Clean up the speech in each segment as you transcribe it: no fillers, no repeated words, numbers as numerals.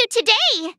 do today?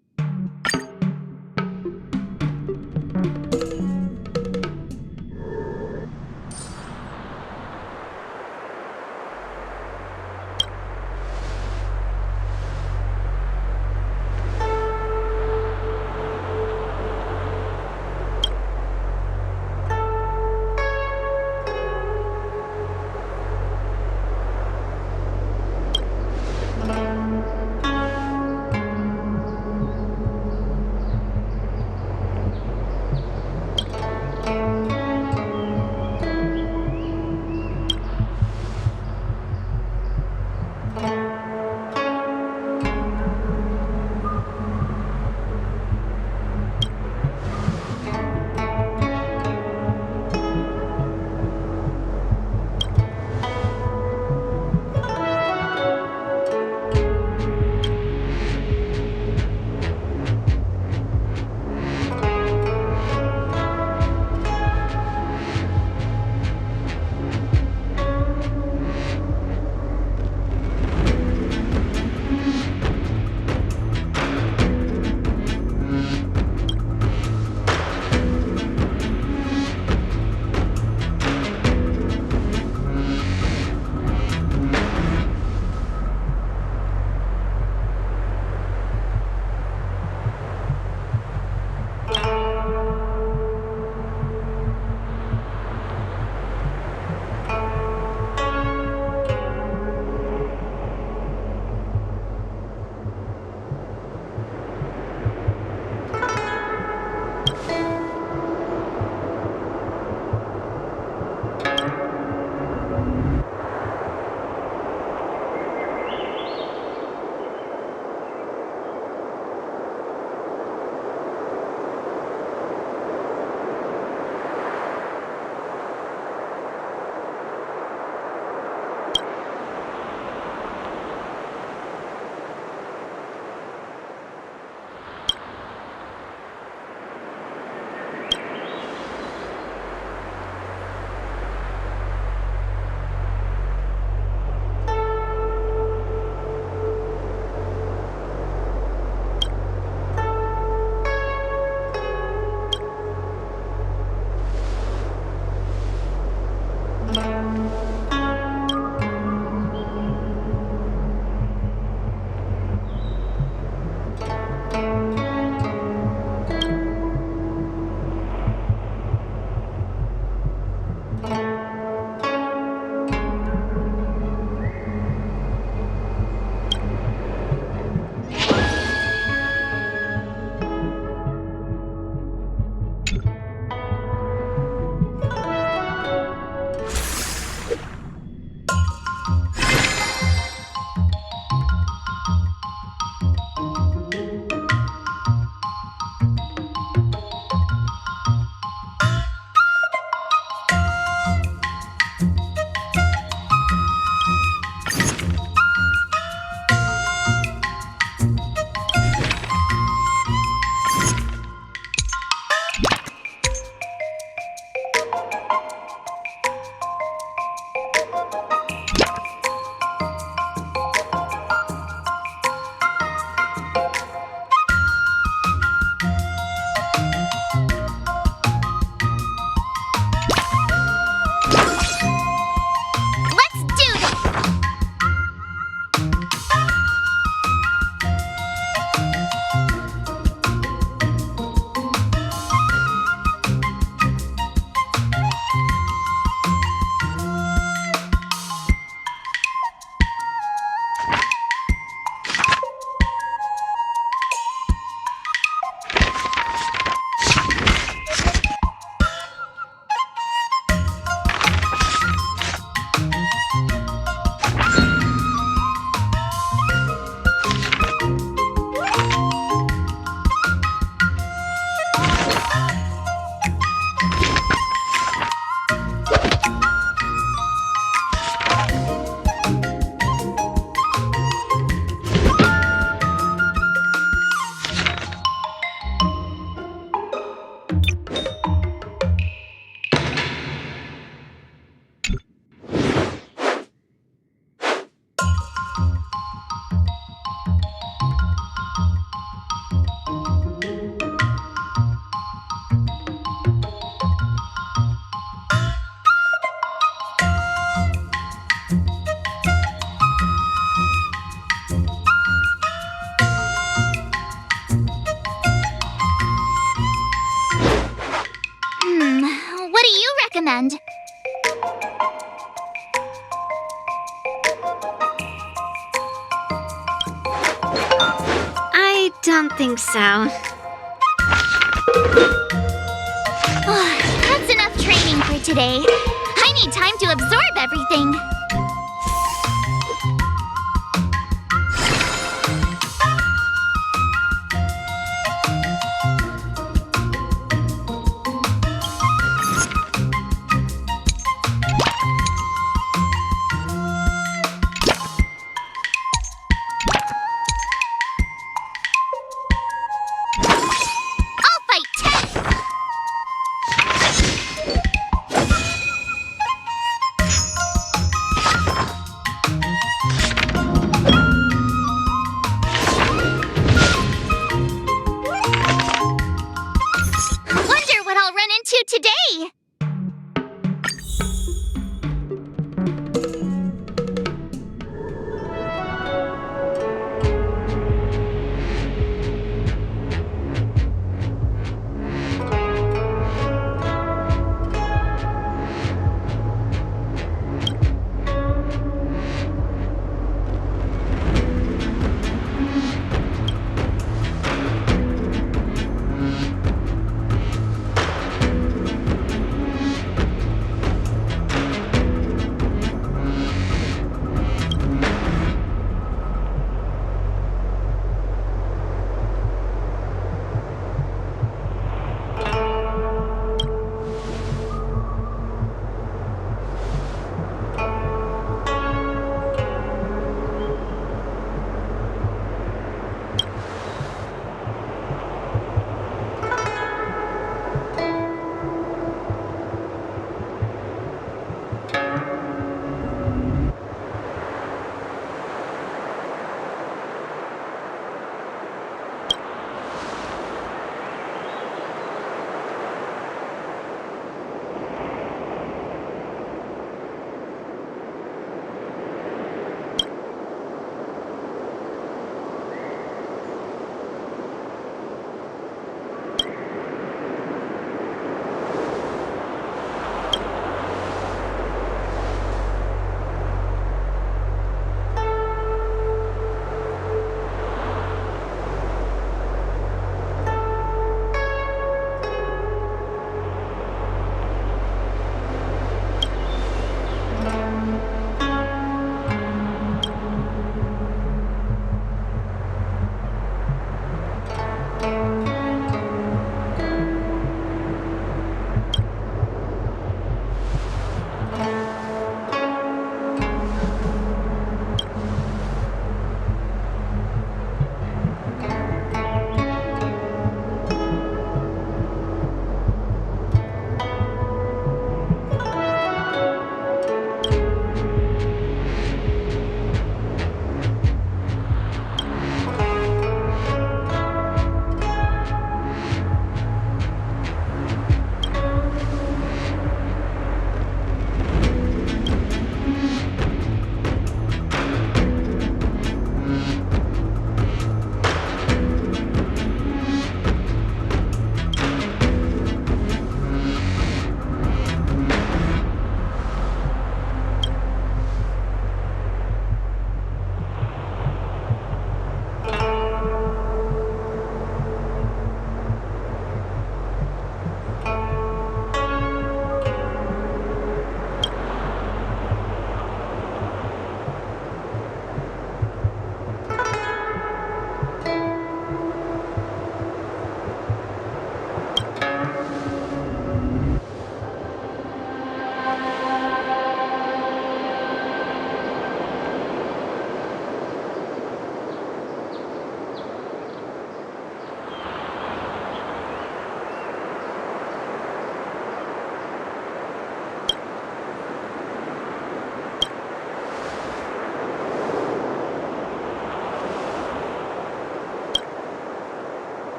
understand. I don't think so. That's enough training for today. I need time to absorb everything. I'll fight 10!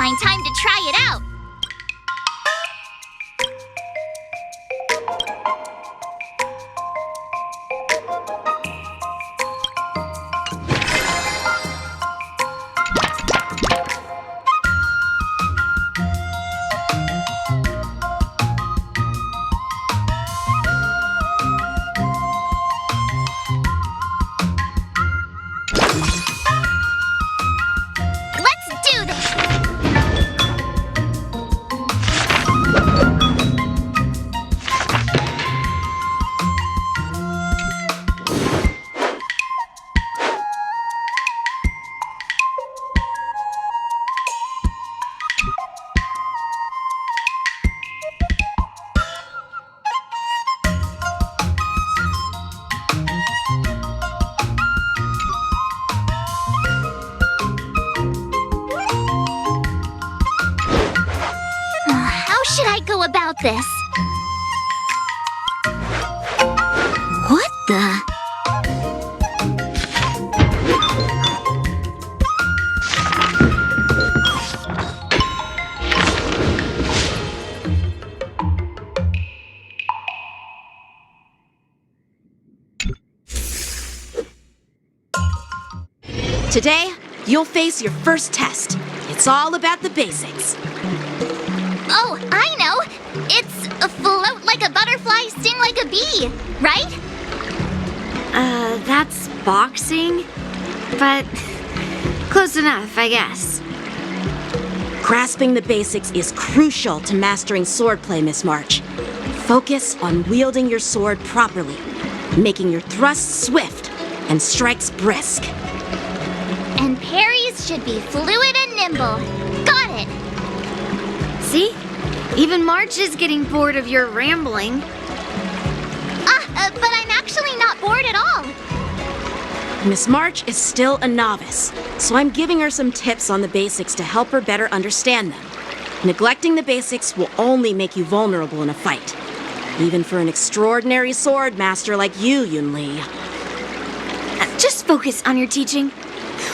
find time to try it out. Let's do this! How should I go about this? What the? Today, you'll face your first test. It's all about the basics. Oh, I know! It's a float like a butterfly, sting like a bee, right? That's boxing? But close enough, I guess. Grasping the basics is crucial to mastering swordplay, Miss March. Focus on wielding your sword properly, making your thrusts swift and strikes brisk. And parries should be fluid and nimble. Got it! See? Even March is getting bored of your rambling. But I'm actually not bored at all. Miss March is still a novice, so I'm giving her some tips on the basics to help her better understand them. Neglecting the basics will only make you vulnerable in a fight. Even for an extraordinary sword master like you, Yunli. Just focus on your teaching.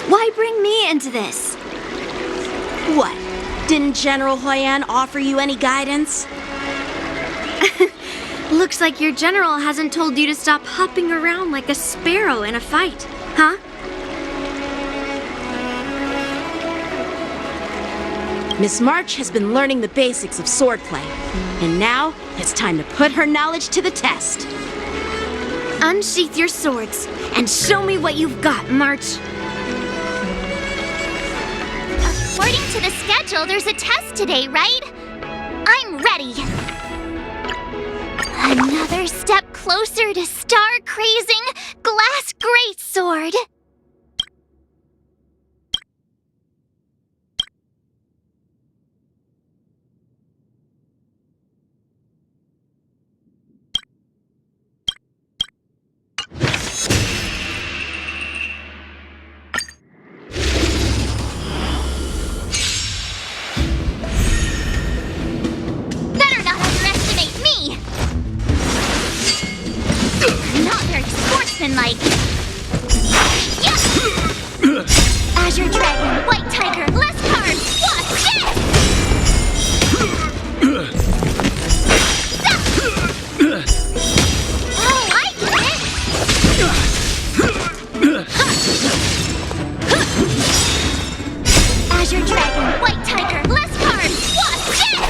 Why bring me into this? What? Didn't General Huyan offer you any guidance? Looks like your general hasn't told you to stop hopping around like a sparrow in a fight, huh? Miss March has been learning the basics of swordplay, and now it's time to put her knowledge to the test. Unsheath your swords and show me what you've got, March. According to the schedule, there's a test today, right? I'm ready. Another step closer to star-crazing glass greatsword. Better not underestimate me. Not very sportsmanlike. Yeah. Azure Dragon, White Tiger, less cards. What's this? Oh, I get it. Azure Dragon, White Tiger, less cards. What's this?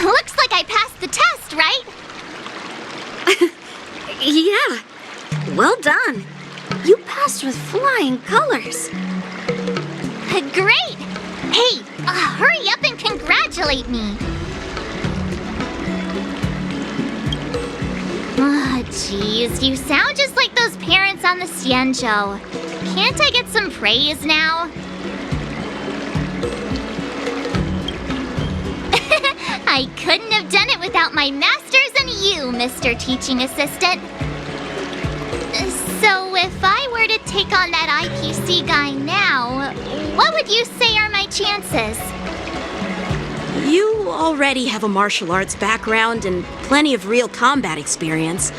Looks like I passed the test, right? Yeah, well done. You passed with flying colors. Great! Hey, hurry up and congratulate me. Oh, jeez, you sound just like those parents on the Xianzhou. Can't I get some praise now? I couldn't have done it without my masters and you, Mr. Teaching Assistant. So if I were to take on that IPC guy now, what would you say are my chances? You already have a martial arts background and plenty of real combat experience.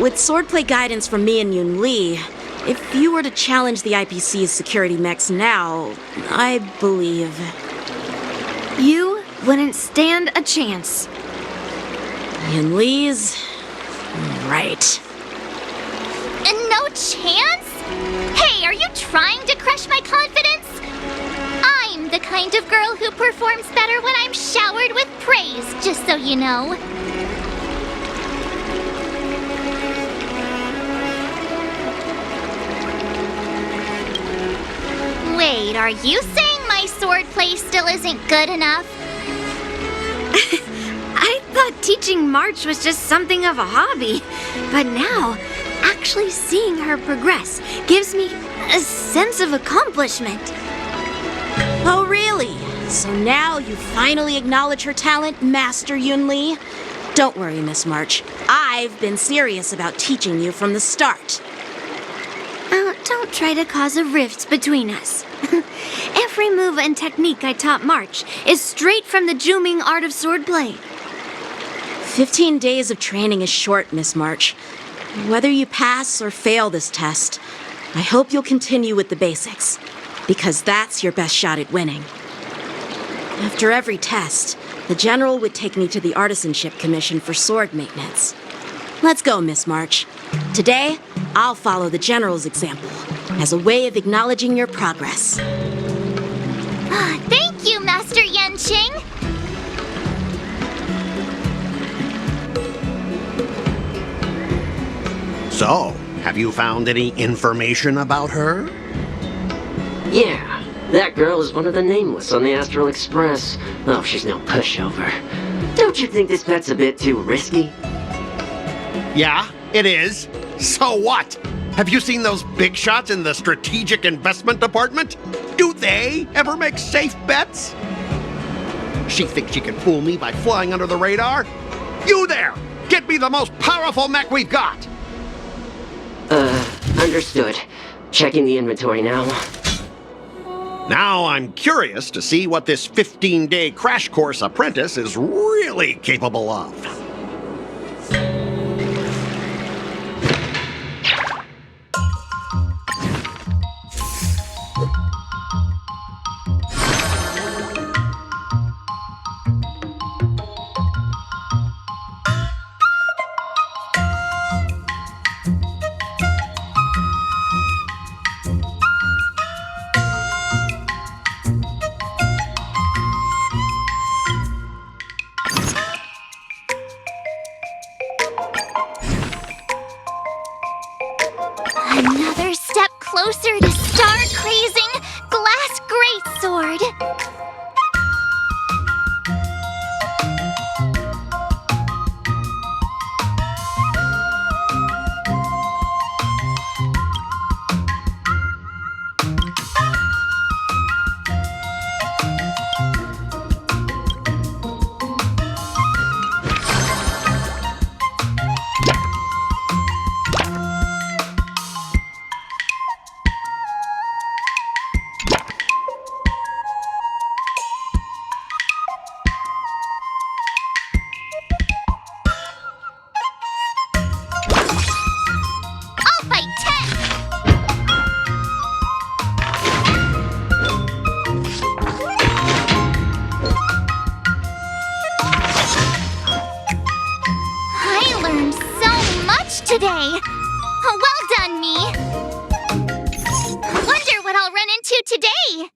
With swordplay guidance from me and Yun Li, if you were to challenge the IPC's security mechs now, I believe... You wouldn't stand a chance. Yun Li's... right. No chance? Hey, are you trying to crush my confidence? I'm the kind of girl who performs better when I'm showered with praise, just so you know. Wait, are you saying my swordplay still isn't good enough? I thought teaching March was just something of a hobby, but now, actually seeing her progress gives me a sense of accomplishment. Oh, really? So now you finally acknowledge her talent, Master Yun Li? Don't worry, Miss March. I've been serious about teaching you from the start. Oh, don't try to cause a rift between us. Every move and technique I taught March is straight from the Juming art of swordplay. 15 days of training is short, Miss March. Whether you pass or fail this test, I hope you'll continue with the basics, because that's your best shot at winning. After every test, the General would take me to the Artisanship Commission for sword maintenance. Let's go, Miss March. Today, I'll follow the General's example as a way of acknowledging your progress. Thank you, Master Yanqing. So, have you found any information about her? Yeah, that girl is one of the nameless on the Astral Express. Oh, she's no pushover. Don't you think this pet's a bit too risky? Yeah, it is. So what? Have you seen those big shots in the Strategic Investment Department? Do they ever make safe bets? She thinks she can fool me by flying under the radar? You there! Get me the most powerful mech we've got! Understood. Checking the inventory now. Now I'm curious to see what this 15-day crash course apprentice is really capable of. Another step closer to star-crazing Glass Greatsword. I'll fight 10! I learned so much today. Well done, me. Wonder what I'll run into today.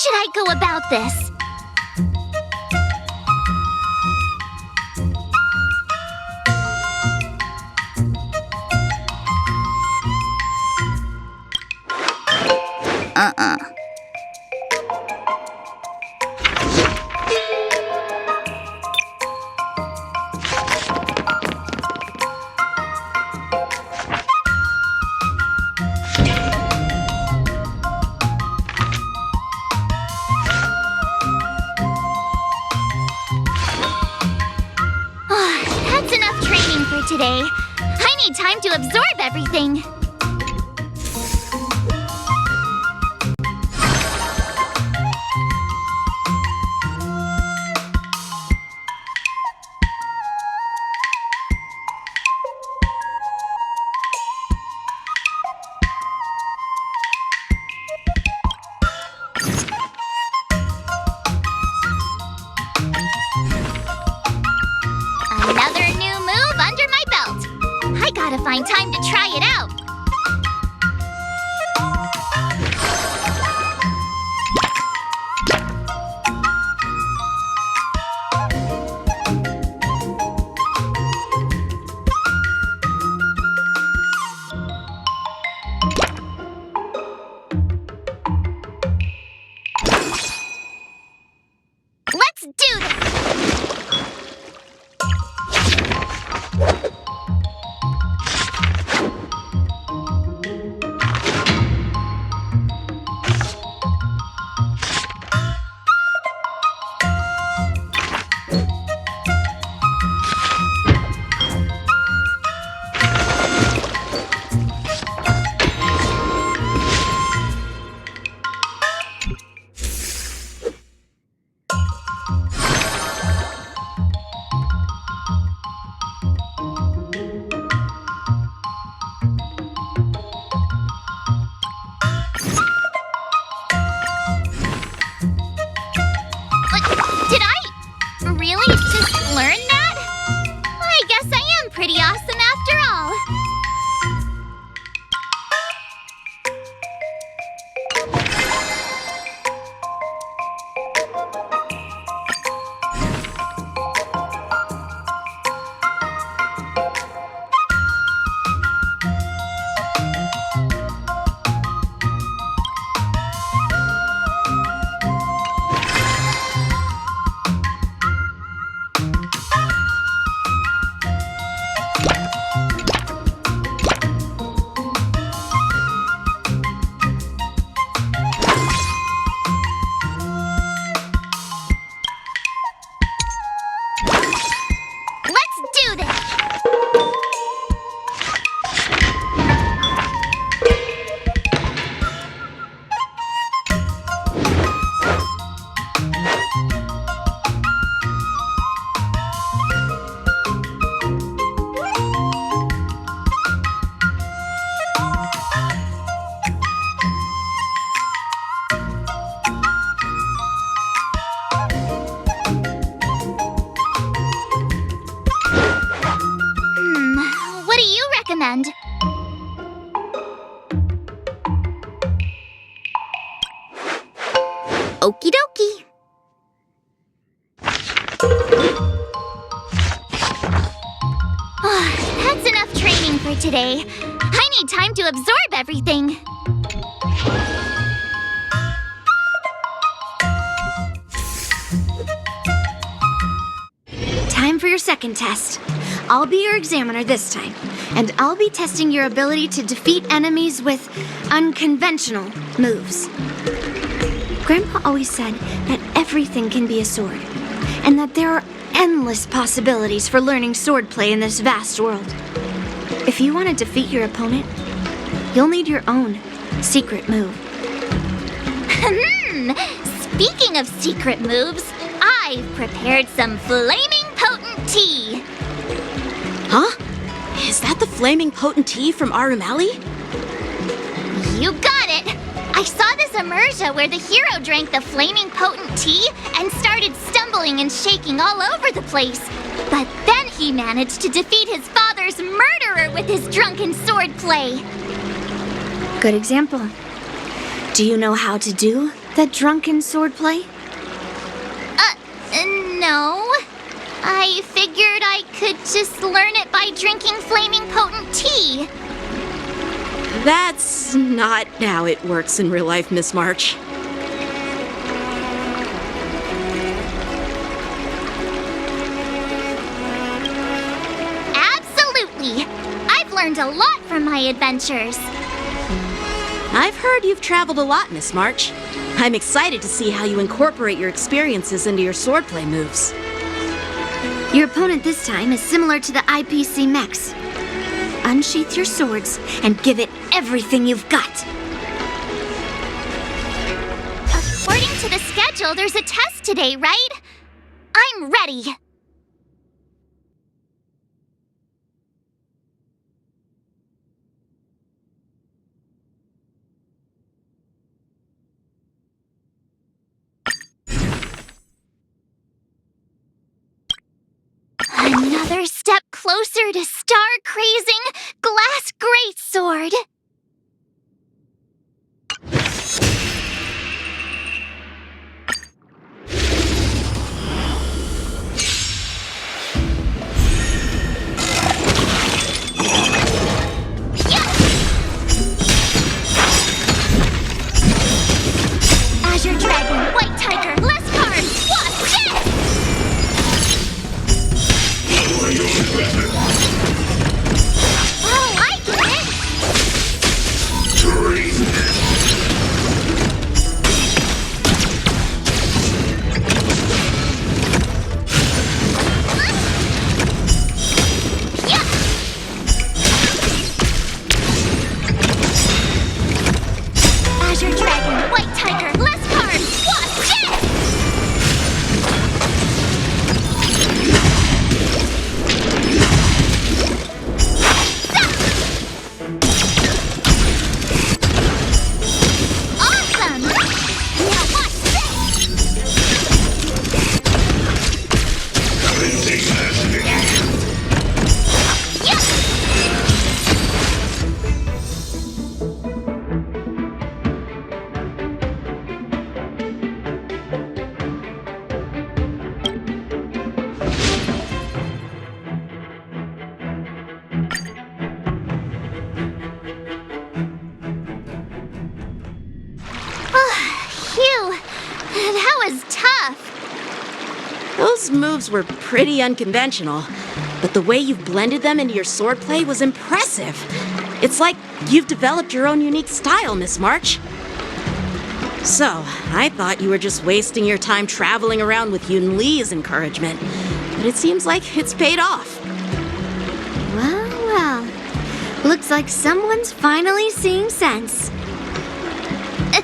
should I go about this? That's enough training for today. I need time to absorb everything. Another new move under my belt. I gotta find time to try it out. Let's do this! Did I really just learn that? I guess I am pretty awesome after all. Let's do this! What do you recommend? Okie dokie. That's enough training for today. I need time to absorb everything. Time for your second test. I'll be your examiner this time, and I'll be testing your ability to defeat enemies with unconventional moves. Grandpa always said that everything can be a sword, and that there are endless possibilities for learning swordplay in this vast world. If you want to defeat your opponent, you'll need your own secret move. Speaking of secret moves, I've prepared some flaming potent tea. Huh? Is that the flaming potent tea from Arumali? You got it! I saw this immersion where the hero drank the flaming potent tea and started stumbling and shaking all over the place. But then he managed to defeat his father's murderer with his drunken swordplay. Good example. Do you know how to do The drunken swordplay? No. I figured I could just learn it by drinking flaming potent tea. That's not how it works in real life, Miss March. Absolutely. I've learned a lot from my adventures. I've heard you've traveled a lot, Miss March. I'm excited to see how you incorporate your experiences into your swordplay moves. Your opponent this time is similar to the IPC mechs. Unsheath your swords and give it everything you've got. According to the schedule, there's a test today, right? I'm ready. Another step closer to star-crazing glass greatsword. Azure Dragon, White Tiger, less cards, what's this? Oh, I get it. Yeah. Azure Dragon, White Tiger, less cards, what's this? Awesome! Now watch this! Yeah! Phew, that was tough. Those moves were pretty unconventional, but the way you've blended them into your swordplay was impressive. It's like you've developed your own unique style, Miss March. So, I thought you were just wasting your time traveling around with Yun Li's encouragement, but it seems like it's paid off. Well, well. Looks like someone's finally seeing sense.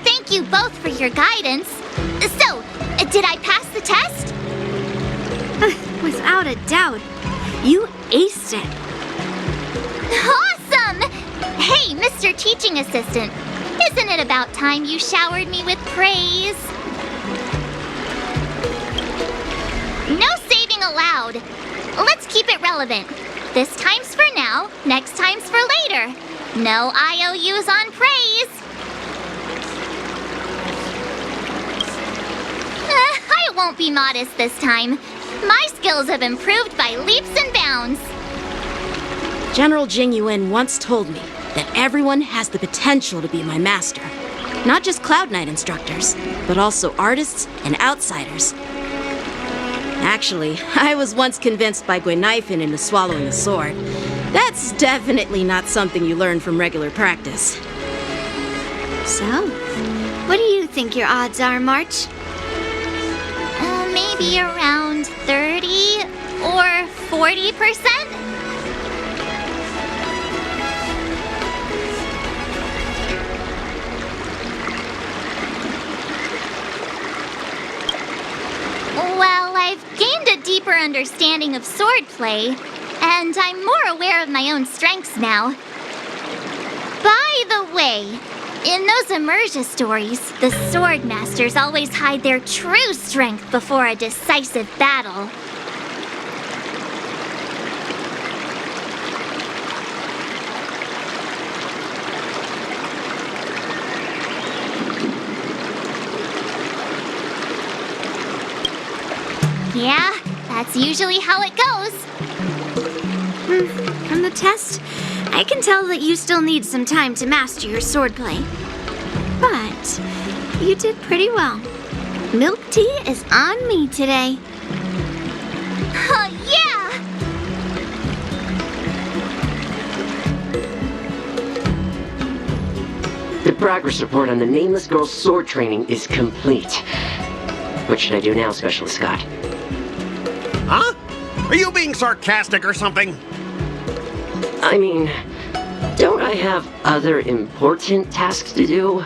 Thank you both for your guidance. So, did I pass the test? Without a doubt. You aced it. Awesome! Hey, Mr. Teaching Assistant, isn't it about time you showered me with praise? No saving allowed. Let's keep it relevant. This time's for now, next time's for later. No IOUs on praise. I won't be modest this time. My skills have improved by leaps and bounds. General Jing Yuan once told me that everyone has the potential to be my master. Not just Cloud Knight instructors, but also artists and outsiders. Actually, I was once convinced by Gui Naifin into swallowing the sword. That's definitely not something you learn from regular practice. So, what do you think your odds are, March? Maybe around 30 or 40%? Well, I've gained a deeper understanding of swordplay, and I'm more aware of my own strengths now. By the way, in those Emergia stories, the sword masters always hide their true strength before a decisive battle. Yeah, that's usually how it goes. From the test, I can tell that you still need some time to master your swordplay. But you did pretty well. Milk tea is on me today. Yeah! The progress report on the nameless girl's sword training is complete. What should I do now, Specialist Scott? Huh? Are you being sarcastic or something? I mean, don't I have other important tasks to do?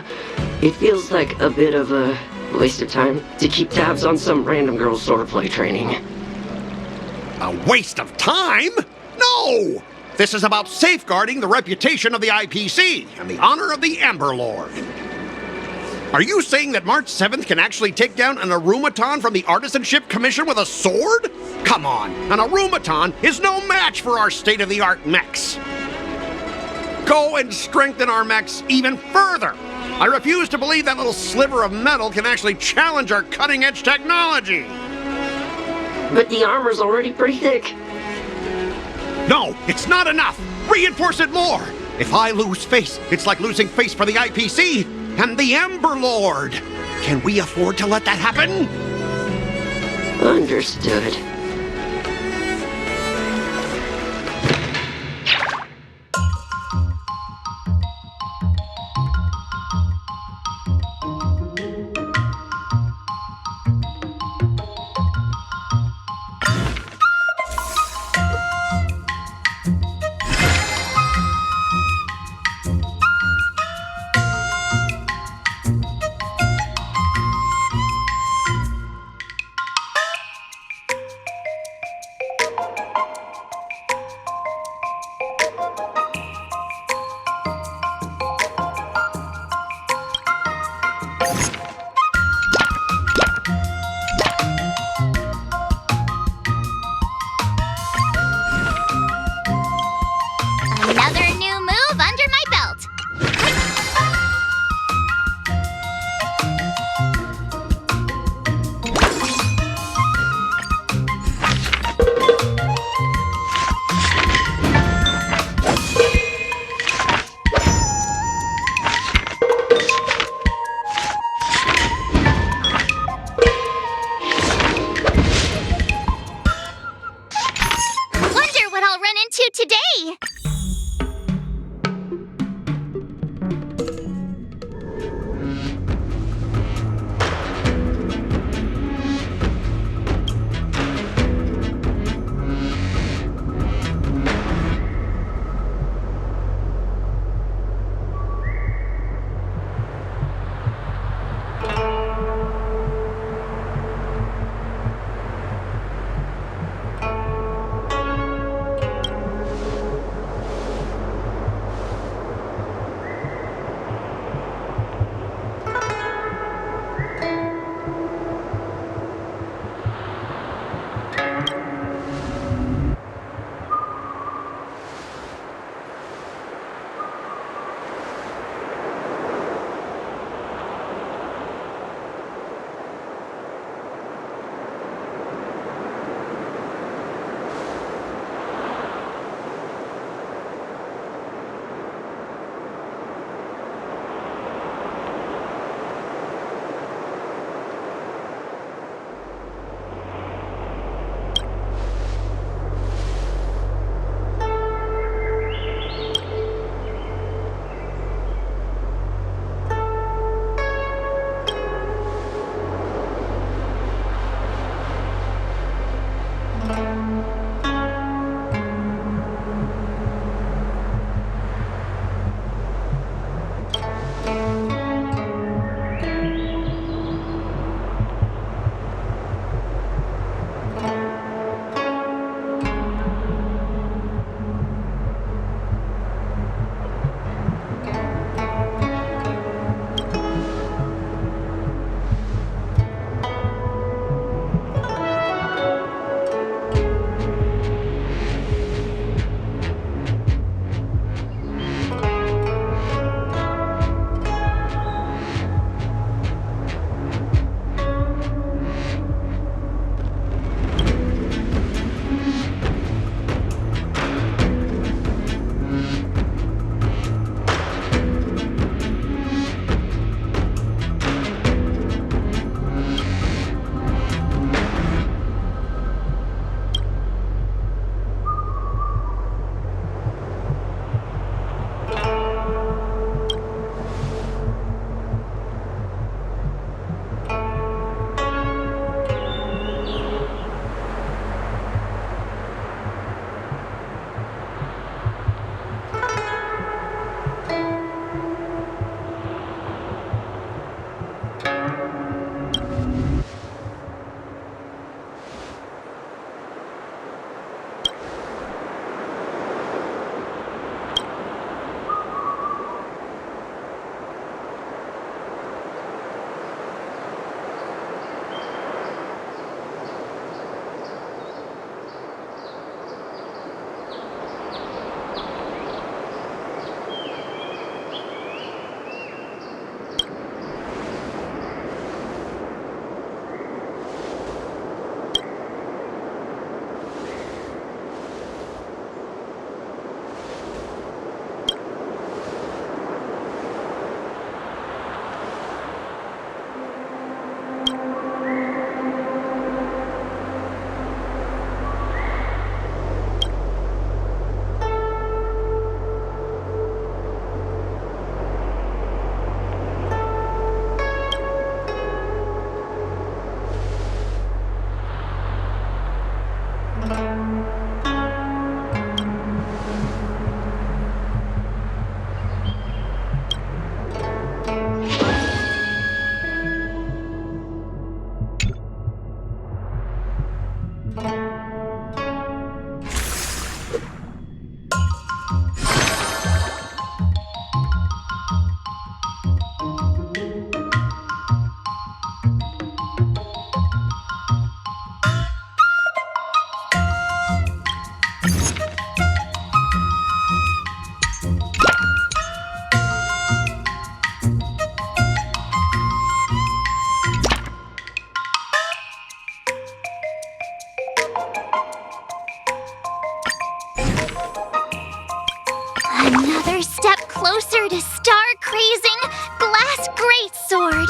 It feels like a bit of a waste of time to keep tabs on some random girl's swordplay training. A waste of time? No! This is about safeguarding the reputation of the IPC and the honor of the Amber Lord. Are you saying that March 7th can actually take down an Arumaton from the Artisanship Commission with a sword? Come on, an Arumaton is no match for our state-of-the-art mechs. Go and strengthen our mechs even further. I refuse to believe that little sliver of metal can actually challenge our cutting-edge technology. But the armor's already pretty thick. No, it's not enough. Reinforce it more. If I lose face, it's like losing face for the IPC and the Ember Lord. Can we afford to let that happen? Understood. closer to star-crazing glass greatsword.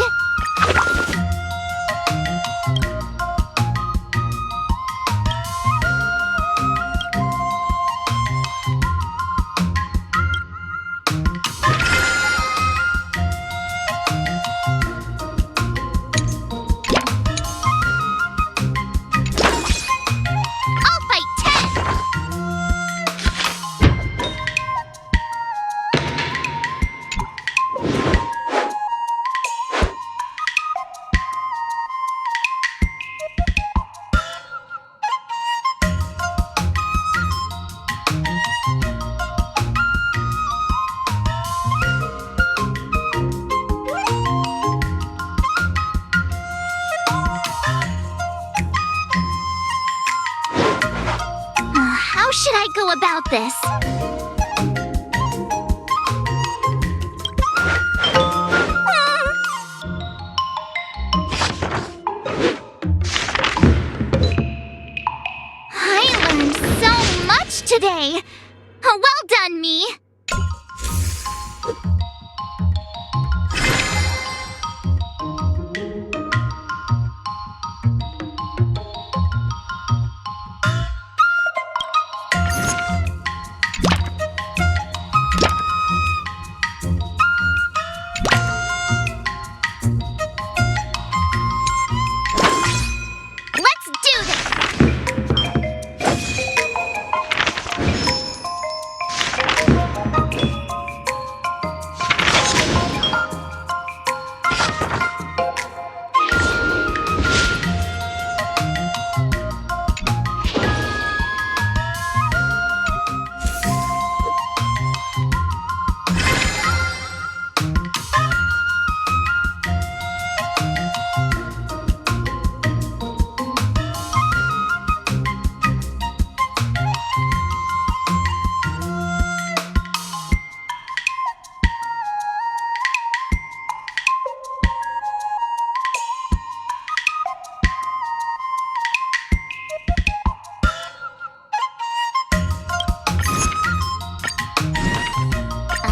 I'll fight 10. How should I go about this? I learned so much today. Well done, me. Let's do this!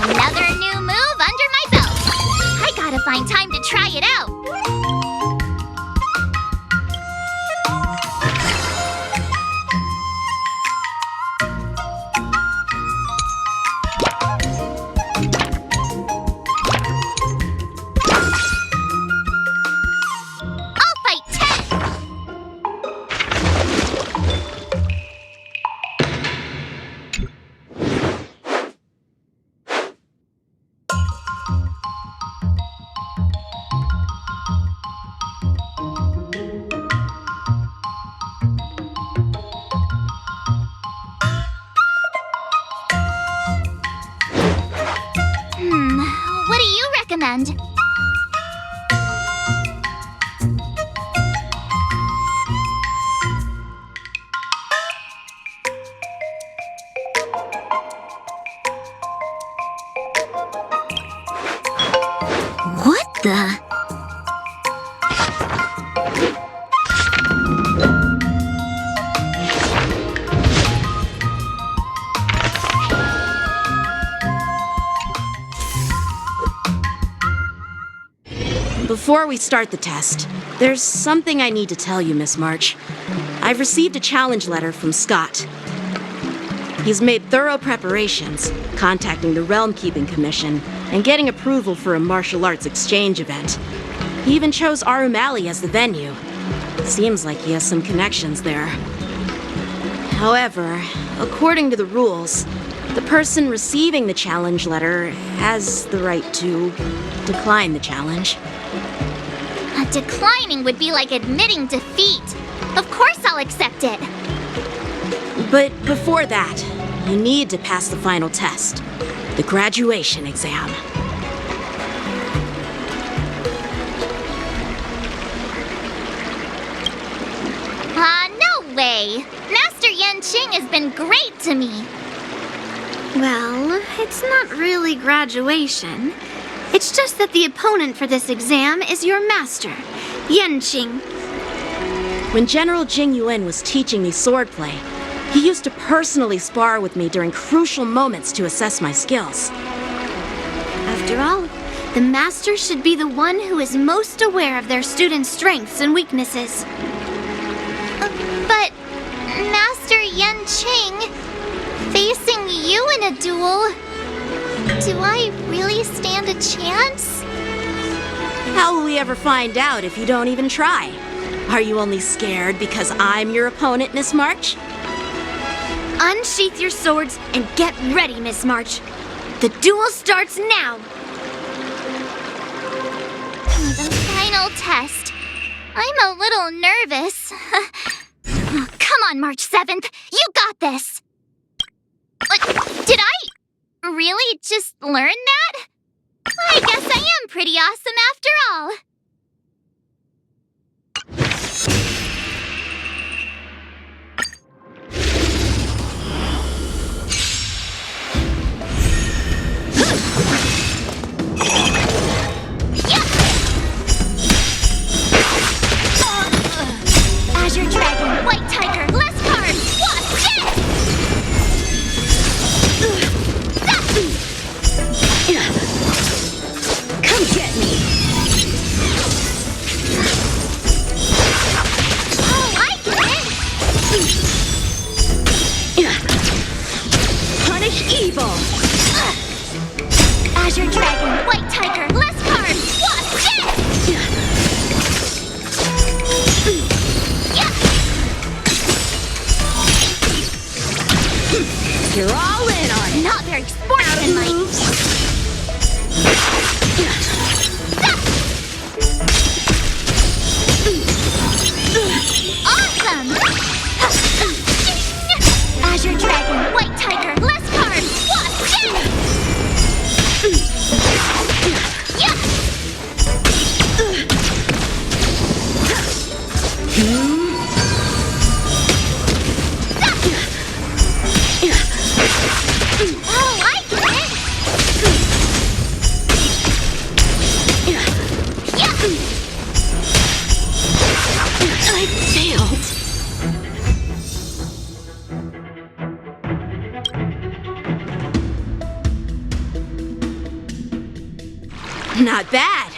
Another new move under my belt. I gotta find time to try it out. I'll fight 10. What do you recommend? What the? Before we start the test, there's something I need to tell you, Miss March. I've received a challenge letter from Scott. He's made thorough preparations, contacting the Realm Keeping Commission and getting approval for a martial arts exchange event. He even chose Arumali as the venue. Seems like he has some connections there. However, according to the rules, the person receiving the challenge letter has the right to decline the challenge. Declining would be like admitting defeat. Of course I'll accept it. But before that, you need to pass the final test, the graduation exam. No way. Master Yanqing has been great to me. Well, it's not really graduation. It's just that the opponent for this exam is your master, Yanqing. When General Jing Yuan was teaching me swordplay, he used to personally spar with me during crucial moments to assess my skills. After all, the master should be the one who is most aware of their students' strengths and weaknesses. But, Master Yen Ching, facing you in a duel, do I really stand a chance? How will we ever find out if you don't even try? Are you only scared because I'm your opponent, Miss March? Unsheath your swords and get ready, Miss March. The duel starts now! The final test. I'm a little nervous. Come on, March 7th. You got this! Did I really just learn that? I guess I am pretty awesome after all. Azure Dragon, White Tiger, less cards! What's this? Come get me! Oh, I get it! Punish evil! Azure Dragon, White Tiger, less cards! What's this? You're all in on it! Not very sportsmanlike. Awesome! Azure Dragon, White Tiger, less cards! What's this? Oh, I get it! I failed! Not bad.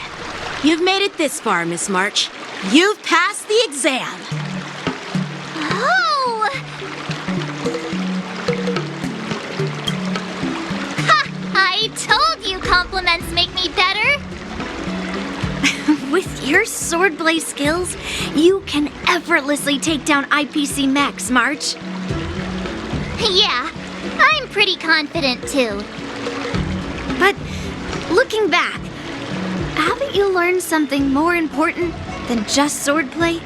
You've made it this far, Miss March. You've passed the exam. Oh! Ha! I told you compliments make me better! With your swordblade skills, you can effortlessly take down IPC Max, March. Yeah, I'm pretty confident too. But looking back, haven't you learned something more important than just swordplay?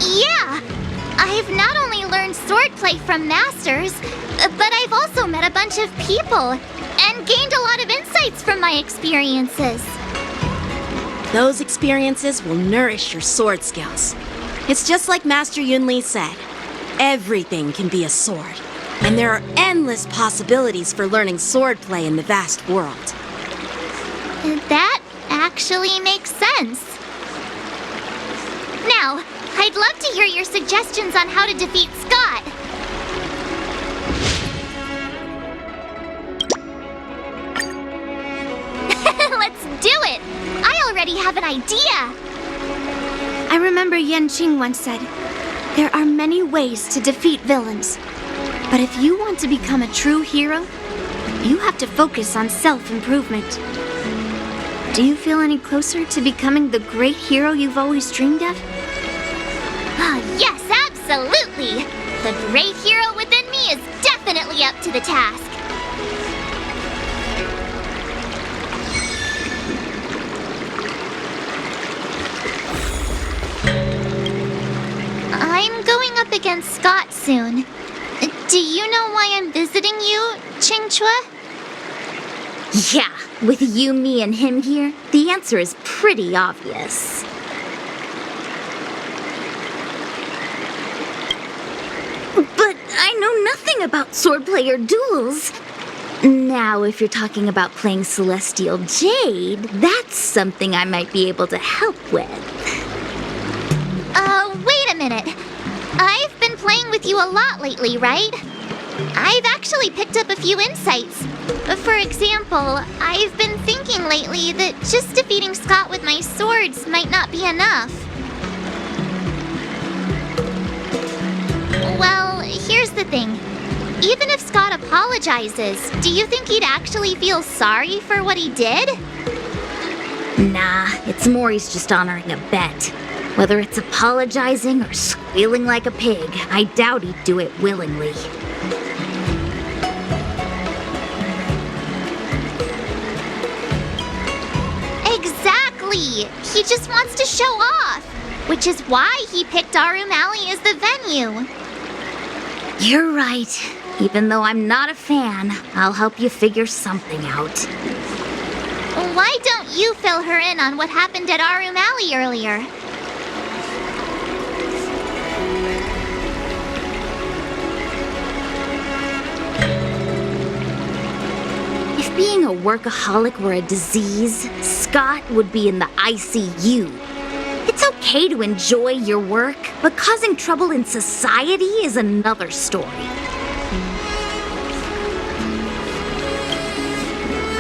Yeah! I've not only learned swordplay from masters, but I've also met a bunch of people and gained a lot of insights from my experiences. Those experiences will nourish your sword skills. It's just like Master Yunli said. Everything can be a sword, and there are endless possibilities for learning swordplay in the vast world. That actually makes sense. Now, I'd love to hear your suggestions on how to defeat Scott. Let's do it! I already have an idea! I remember Yen Qing once said, there are many ways to defeat villains. But if you want to become a true hero, you have to focus on self-improvement. Do you feel any closer to becoming the great hero you've always dreamed of? Oh, yes, absolutely! The great hero within me is definitely up to the task. I'm going up against Scott soon. Do you know why I'm visiting you, Qingchua? Yeah, with you, me, and him here, the answer is pretty obvious. But I know nothing about swordplay or duels. Now, if you're talking about playing Celestial Jade, that's something I might be able to help with. Wait a minute. I've been playing with you a lot lately, right? I've actually picked up a few insights. For example, I've been thinking lately that just defeating Scott with my swords might not be enough. Well, here's the thing. Even if Scott apologizes, do you think he'd actually feel sorry for what he did? Nah, it's more he's just honoring a bet. Whether it's apologizing or squealing like a pig, I doubt he'd do it willingly. Exactly! He just wants to show off, which is why he picked Arum Alley as the venue. You're right. Even though I'm not a fan, I'll help you figure something out. Why don't you fill her in on what happened at Arum Alley earlier? If being a workaholic were a disease, Scott would be in the ICU. It's okay to enjoy your work, but causing trouble in society is another story.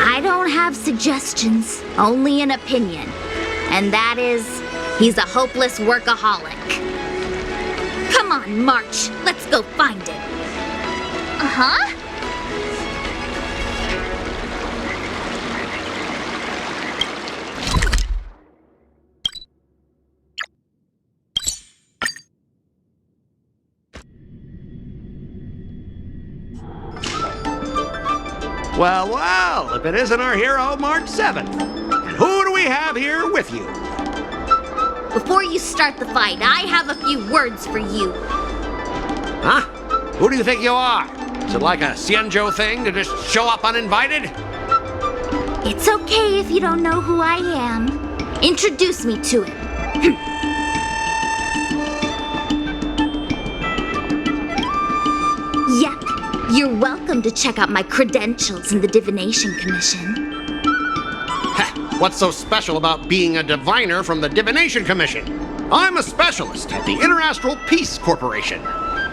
I don't have suggestions, only an opinion. And that is, he's a hopeless workaholic. Come on, March, let's go find him. Uh-huh? Well, well, if it isn't our hero, March 7th. And who do we have here with you? Before you start the fight, I have a few words for you. Huh? Who do you think you are? Is it like a Xianzhou thing to just show up uninvited? It's okay if you don't know who I am. Introduce me to him. Yep, you're welcome to check out my credentials in the Divination Commission. Heh, what's so special about being a diviner from the Divination Commission? I'm a specialist at the Interastral Peace Corporation.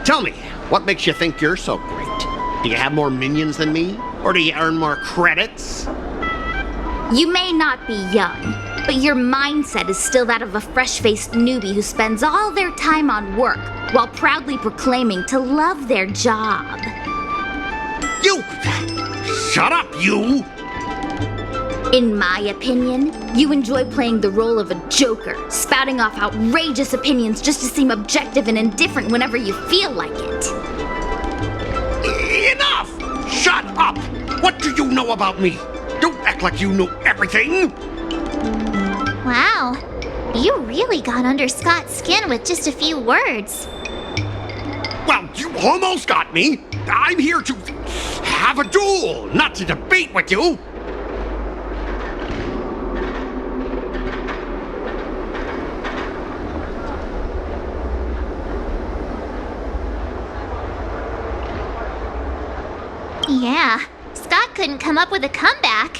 Tell me, what makes you think you're so great? Do you have more minions than me? Or do you earn more credits? You may not be young, but your mindset is still that of a fresh-faced newbie who spends all their time on work while proudly proclaiming to love their job. You! Shut up, you! In my opinion, you enjoy playing the role of a joker, spouting off outrageous opinions just to seem objective and indifferent whenever you feel like it. Enough! Shut up! What do you know about me? Don't act like you know everything! Wow, you really got under Scott's skin with just a few words. Well, you almost got me! I'm here to have a duel, not to debate with you! Yeah, Scott couldn't come up with a comeback.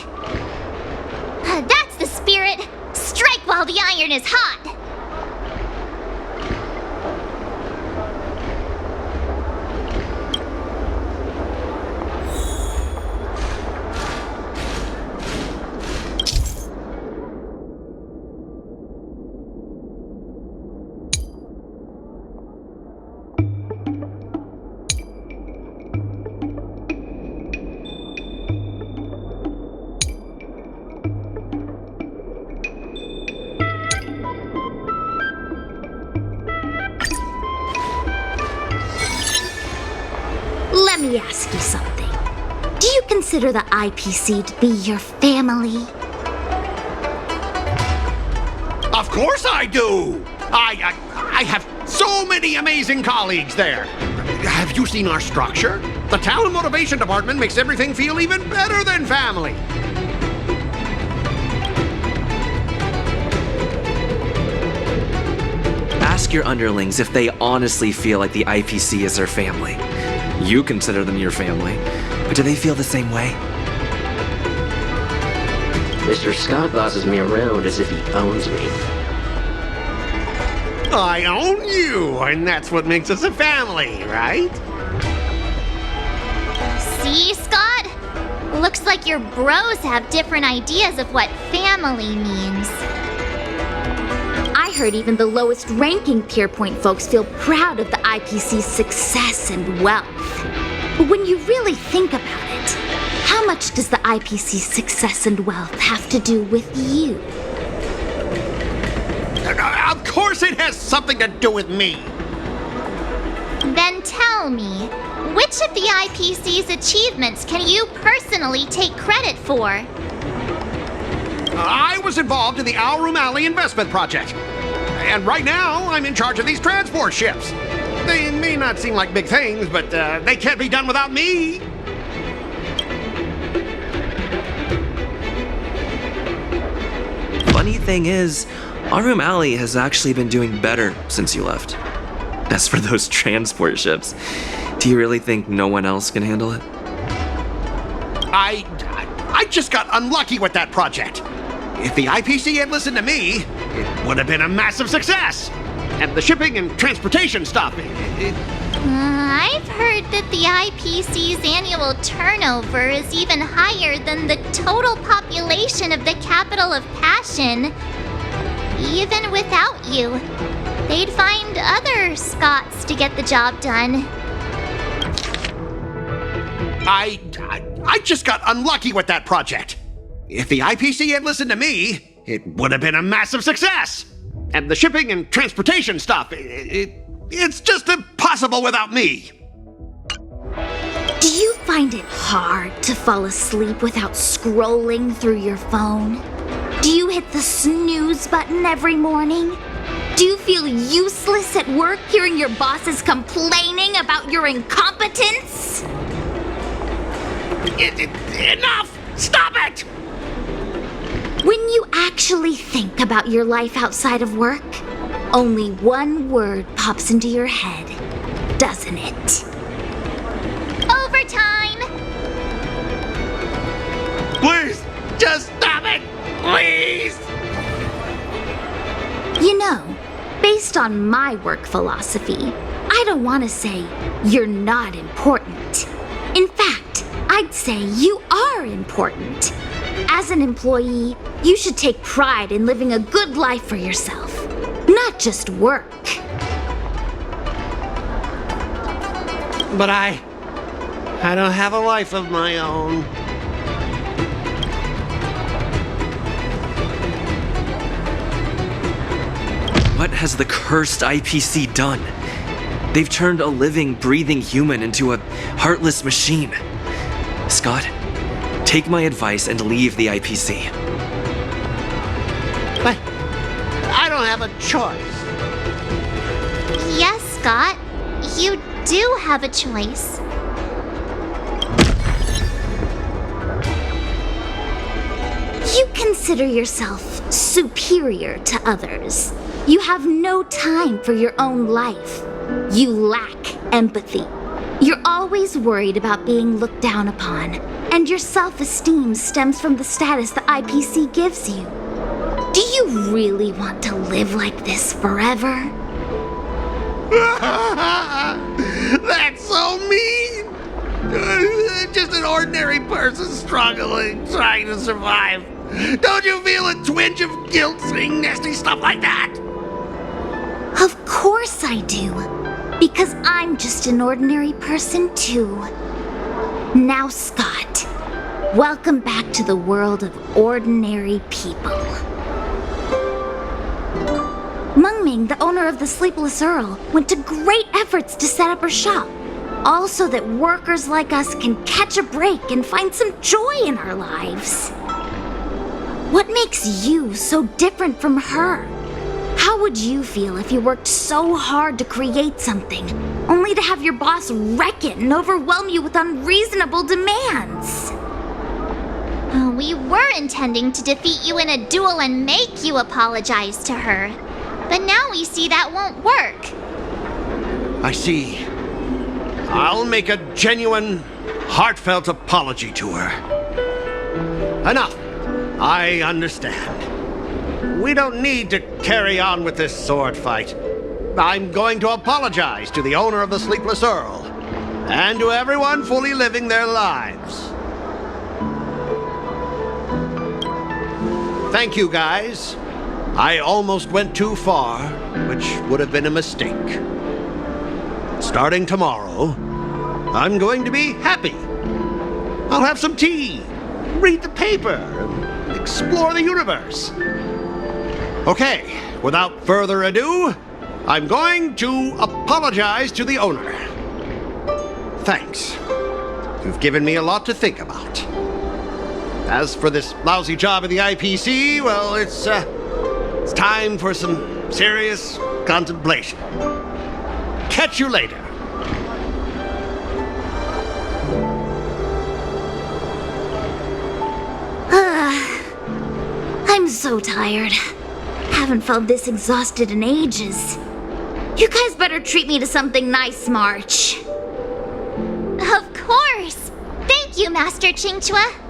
That's the spirit! Strike while the iron is hot! Let me ask you something. Do you consider the IPC to be your family? Of course I do! I have so many amazing colleagues there! Have you seen our structure? The Talent Motivation Department makes everything feel even better than family! Ask your underlings if they honestly feel like the IPC is their family. You consider them your family, but do they feel the same way? Mr. Scott bosses me around as if he owns me. I own you, and that's what makes us a family, right? See, Scott? Looks like your bros have different ideas of what family means. I heard even the lowest ranking Pierpoint folks feel proud of the IPC's success and wealth. But when you really think about it, how much does the IPC's success and wealth have to do with you? Of course it has something to do with me. Then tell me, which of the IPC's achievements can you personally take credit for? I was involved in the Alroom Alley investment project. And right now, I'm in charge of these transport ships. They may not seem like big things, but they can't be done without me. Funny thing is, Alroom Alley has actually been doing better since you left. As for those transport ships, do you really think no one else can handle it? I just got unlucky with that project. If the IPC had listened to me, it would have been a massive success. And the shipping and transportation stuff, I've heard that the IPC's annual turnover is even higher than the total population of the capital of Passion. Even without you, they'd find other Scots to get the job done. I just got unlucky with that project. If the IPC had listened to me, it would have been a massive success. And the shipping and transportation stuff, it's just impossible without me. Do you find it hard to fall asleep without scrolling through your phone? Do you hit the snooze button every morning? Do you feel useless at work hearing your bosses complaining about your incompetence? Enough! Stop it! When you actually think about your life outside of work, only one word pops into your head, doesn't it? Overtime! Please, just stop it! Please! You know, based on my work philosophy, I don't want to say you're not important. In fact, I'd say you are important. As an employee, you should take pride in living a good life for yourself, not just work. But I don't have a life of my own. What has the cursed IPC done? They've turned a living, breathing human into a heartless machine. Scott, take my advice and leave the IPC. But I don't have a choice. Yes, Scott, you do have a choice. You consider yourself superior to others. You have no time for your own life. You lack empathy. You're always worried about being looked down upon, and your self-esteem stems from the status the IPC gives you. Do you really want to live like this forever? That's so mean! Just an ordinary person struggling, trying to survive. Don't you feel a twinge of guilt saying nasty stuff like that? Of course I do. Because I'm just an ordinary person too. Now, Scott, welcome back to the world of ordinary people. Mungming, the owner of the Sleepless Earl, went to great efforts to set up her shop. All so that workers like us can catch a break and find some joy in our lives. What makes you so different from her? How would you feel if you worked so hard to create something, only to have your boss wreck it and overwhelm you with unreasonable demands? We were intending to defeat you in a duel and make you apologize to her. But now we see that won't work. I see. I'll make a genuine, heartfelt apology to her. Enough. I understand. We don't need to carry on with this sword fight. I'm going to apologize to the owner of the Sleepless Earl, and to everyone fully living their lives. Thank you, guys. I almost went too far, which would have been a mistake. Starting tomorrow, I'm going to be happy. I'll have some tea, read the paper, and explore the universe. Okay, without further ado, I'm going to apologize to the owner. Thanks. You've given me a lot to think about. As for this lousy job at the IPC, well, it's time for some serious contemplation. Catch you later. I'm so tired. Haven't felt this exhausted in ages. You guys better treat me to something nice, March. Of course! Thank you, Master Chingchua.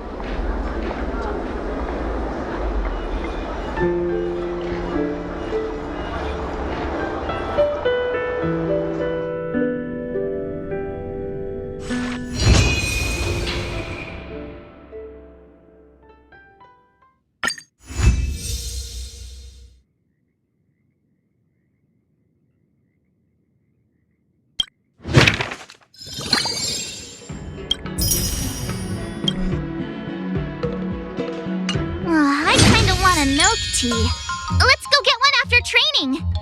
I kinda want a milk tea. Let's go get one after training.